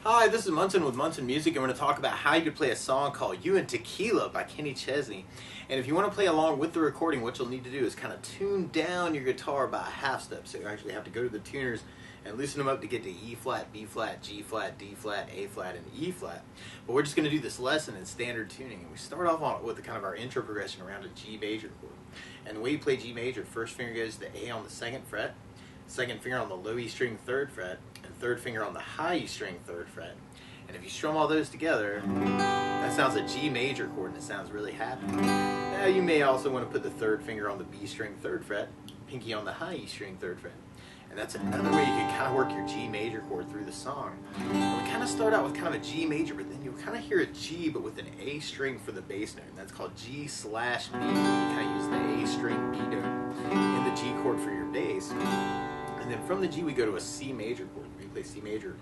Hi, this is Munson with Munson Music, and we're going to talk about how you could play a song called You and Tequila by Chesney. And if you want to play along with the recording, what you'll need to do is kind of tune down your guitar by a half step. So you actually have to go to the tuners and loosen them up to get to E flat, B flat, G flat, D flat, A flat, and E flat. But we're just going to do this lesson in standard tuning. And we start off with kind of our intro progression around a G major chord. And the way you play G major, first finger goes to the A on the second fret, second finger on the low E string third fret, and third finger on the high E string third fret. And if you strum all those together, that sounds a G major chord and it sounds really happy. Now you may also want to put the third finger on the B string third fret, pinky on the high E string third fret. And that's another way you can kind of work your G major chord through the song. And we kind of start out with kind of a G major, but then you'll kind of hear a G but with an A string for the bass note. And that's called G/B. You kind of use the A string B note in the G chord for your bass. And then from the G we go to a C major chord. We play C major.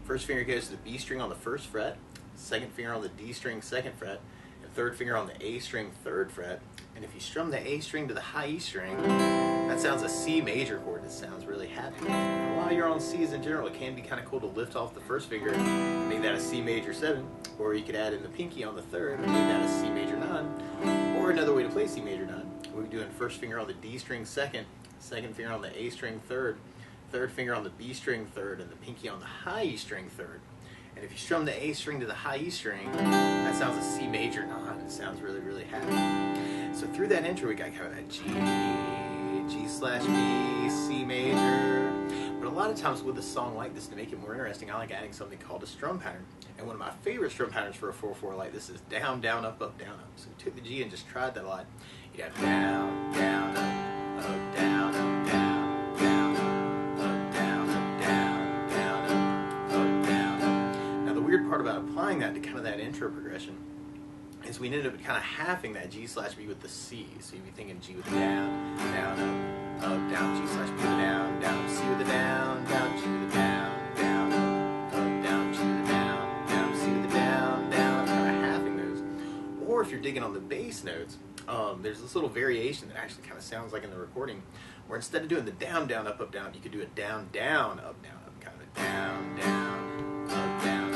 First finger goes to the B string on the first fret, second finger on the D string second fret, and third finger on the A string third fret. And if you strum the A string to the high E string, that sounds a C major chord. It sounds really happy. And while you're on C's in general, it can be kind of cool to lift off the first finger and make that a C major 7, or you could add in the pinky on the third and make that a C major 9, or another way to play C major 9. We're doing first finger on the D string second, second finger on the A string third, third finger on the B string third, and the pinky on the high E string third. And if you strum the A string to the high E string, that sounds a C major 9. It sounds really, really happy. So through that intro, we got kind of that G/B, C major. But a lot of times with a song like this, to make it more interesting, I like adding something called a strum pattern. And one of my favorite strum patterns for a 4/4 like this is down, down, up, up, down, up. So we took the G and just tried that a lot. You'd have down, down, up, up, down, up, down. The weird part about applying that to kind of that intro progression is we ended up kind of halving that G/B with the C. So you'd be thinking G with the down, down, up, down, G/B with the down, down, C with the down, down, G with the down, down, up, down, G with the down, down, C with the down, down, kind of halving those. Or if you're digging on the bass notes, there's this little variation that actually kind of sounds like in the recording, where instead of doing the down, down, up, down, you could do a down, down, up, kind of a down, down, up, down.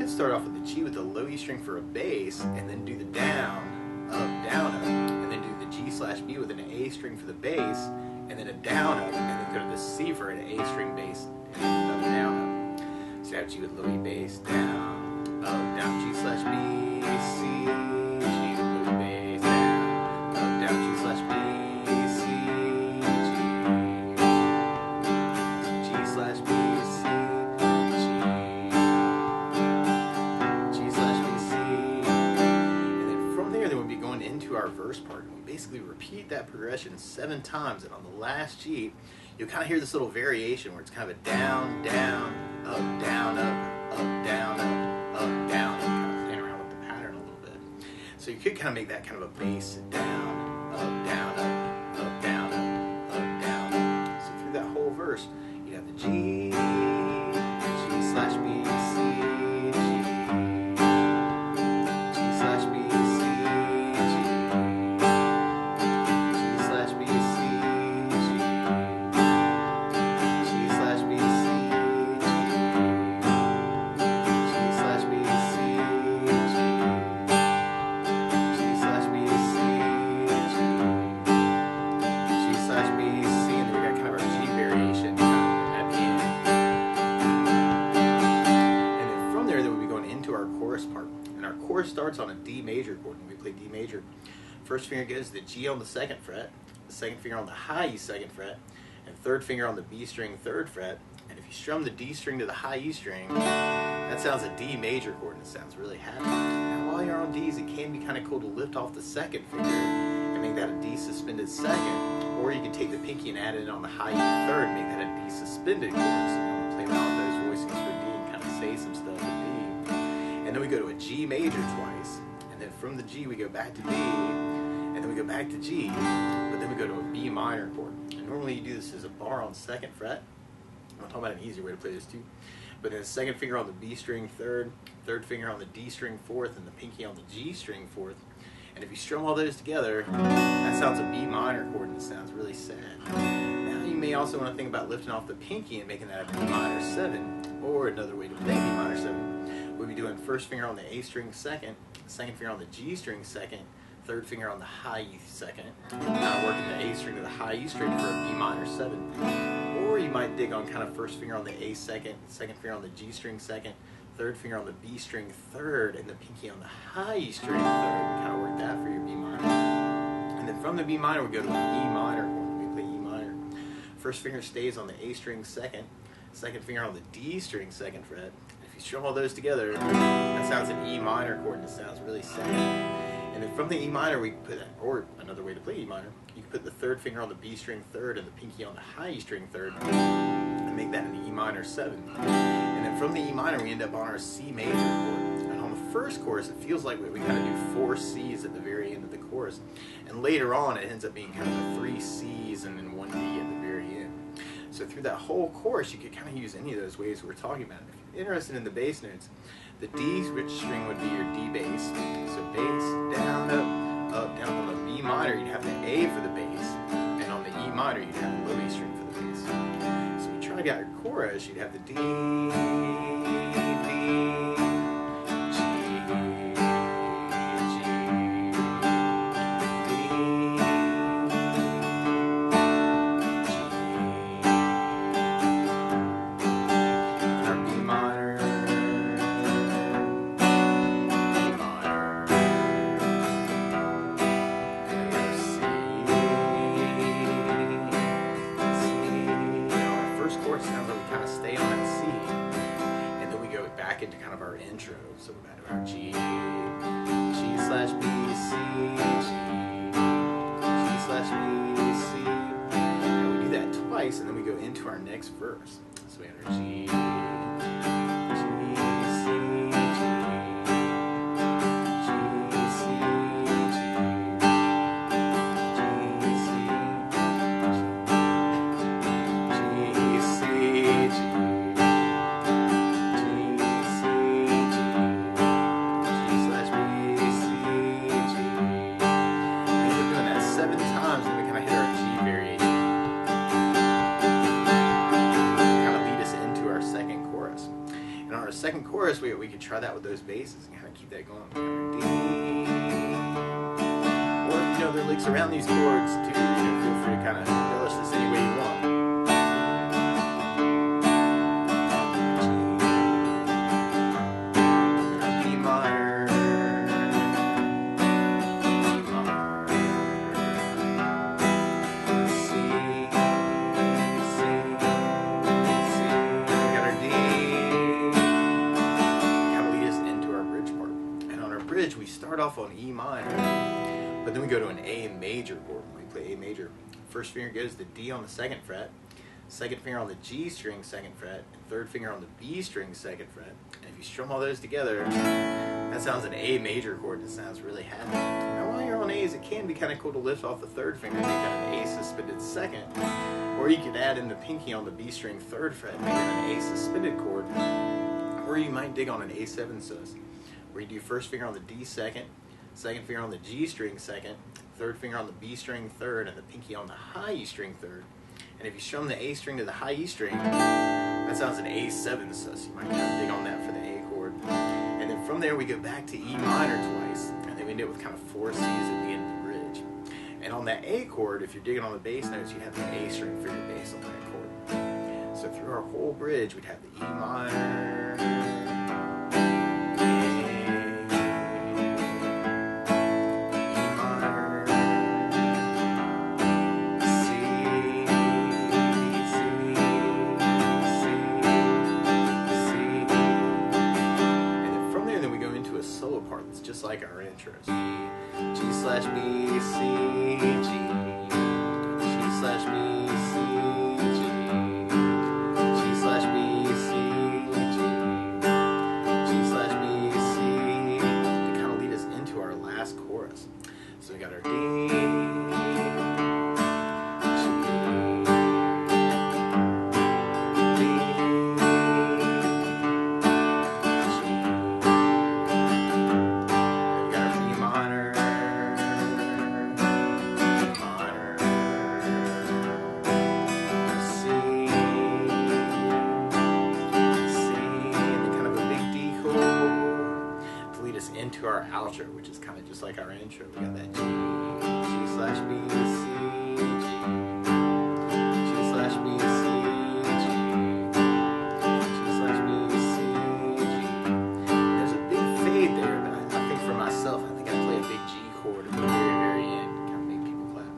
Start off with the G with the low E string for a bass, and then do the down, up, and then do the G/B with an A string for the bass, and then a down, up, and then go to the C for an A string bass, and then another down, up. So you have G with low E bass, down, up, down, G/B, C, G with low E bass, down, up, down, G/B, C, G, G/B, C. Into our verse part, and we basically repeat that progression 7 times, and on the last G you'll kind of hear this little variation where it's kind of a down, down, up, down, up, down, kind of playing around with the pattern a little bit. So you could kind of make that kind of a bass down, up, down, up, down, down. So through that whole verse you have the G, G/B, C, part. And our chorus starts on a D major chord. When we play D major, first finger goes to the G on the second fret, the second finger on the high E second fret, and third finger on the B string third fret. And if you strum the D string to the high E string, that sounds a D major chord, and it sounds really happy. Now while you're on Ds, it can be kind of cool to lift off the second finger and make that a D suspended second, or you can take the pinky and add it on the high E third and make that a D suspended chord. So I'm going to play around with those voicings for D and kind of say some stuff with D. And then we go to a G major twice, and then from the G we go back to D, and then we go back to G, but then we go to a B minor chord. And normally you do this as a bar on second fret. I'm talking about an easier way to play this too. But then the second finger on the B string third, third finger on the D string fourth, and the pinky on the G string fourth. And if you strum all those together, that sounds a B minor chord, and it sounds really sad. Now you may also want to think about lifting off the pinky and making that a B minor 7, or another way to play B minor 7. We'll be doing first finger on the A string second finger on the G string second, third finger on the high E second, kind of working the A string to the high E string for a B minor 7. Or you might dig on kind of first finger on the A second finger on the G string second, third finger on the B string third, and the pinky on the high E string third. Kind of work that for your B minor. And then from the B minor we go to an E minor chord. We play E minor. First finger stays on the A string second finger on the D string second fret. If you strum all those together, that sounds an E minor chord, and it sounds really sad. And then from the E minor we put, or another way to play E minor, you can put the third finger on the B string third and the pinky on the high E string third, and make that an E minor 7. And then from the E minor we end up on our C major chord. And on the first chorus it feels like we kind of do 4 C's at the very end of the chorus, and later on it ends up being kind of 3 C's and then 1 D at the very end. So through that whole chorus you could kind of use any of those ways we're talking about. If you're interested in the bass notes, the D string would be your D bass. So bass, down, up, down. On the B minor you'd have the A for the bass, and on the E minor you'd have the low E string for the bass. So when you try to get your chorus, you'd have the D, into kind of our intro. So we're back to our G slash B, C, G slash B, C. And we do that twice, and then we go into our next verse. So we have our G, C, G, G, C, G, C, G, G. Second chorus, we could try that with those basses and kind of keep that going. D. Or if you know there are licks around these chords too, feel free to kind of embellish this any way you want. B minor, we start off on E minor, but then we go to an A major chord. When we play A major, first finger goes to D on the second fret, second finger on the G string second fret, and third finger on the B string second fret. And if you strum all those together, that sounds an A major chord, and it sounds really happy. Now while you're on A's, it can be kind of cool to lift off the third finger and make that an A suspended second, or you could add in the pinky on the B string third fret, make that an A suspended chord, or you might dig on an A7 sus, where you do first finger on the D second finger on the G string second, third finger on the B string third, and the pinky on the high E string third. And if you strum the A string to the high E string, that sounds an A7 sus. You might kind of dig on that for the A chord. And then from there we go back to E minor twice, and then we end up with kind of 4 C's at the end of the bridge. And on that A chord, if you're digging on the bass notes, you have the A string for your bass on that chord. So through our whole bridge, we'd have the E minor, just like our intros. G slash B, C, G, G slash B, C, G, G slash B, C, G, G slash B, C, to kind of lead us into our last chorus. So we got our D, our outro, which is kind of just like our intro. We got that G, G/B, C, G, G/B, C, G, G/B, C, G. There's a big fade there, but I think for myself, I think I play a big G chord at the very, very end, kind of make people clap.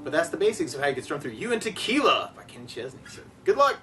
But that's the basics of how you can strum through You and Tequila by Kenny Chesney. So good luck.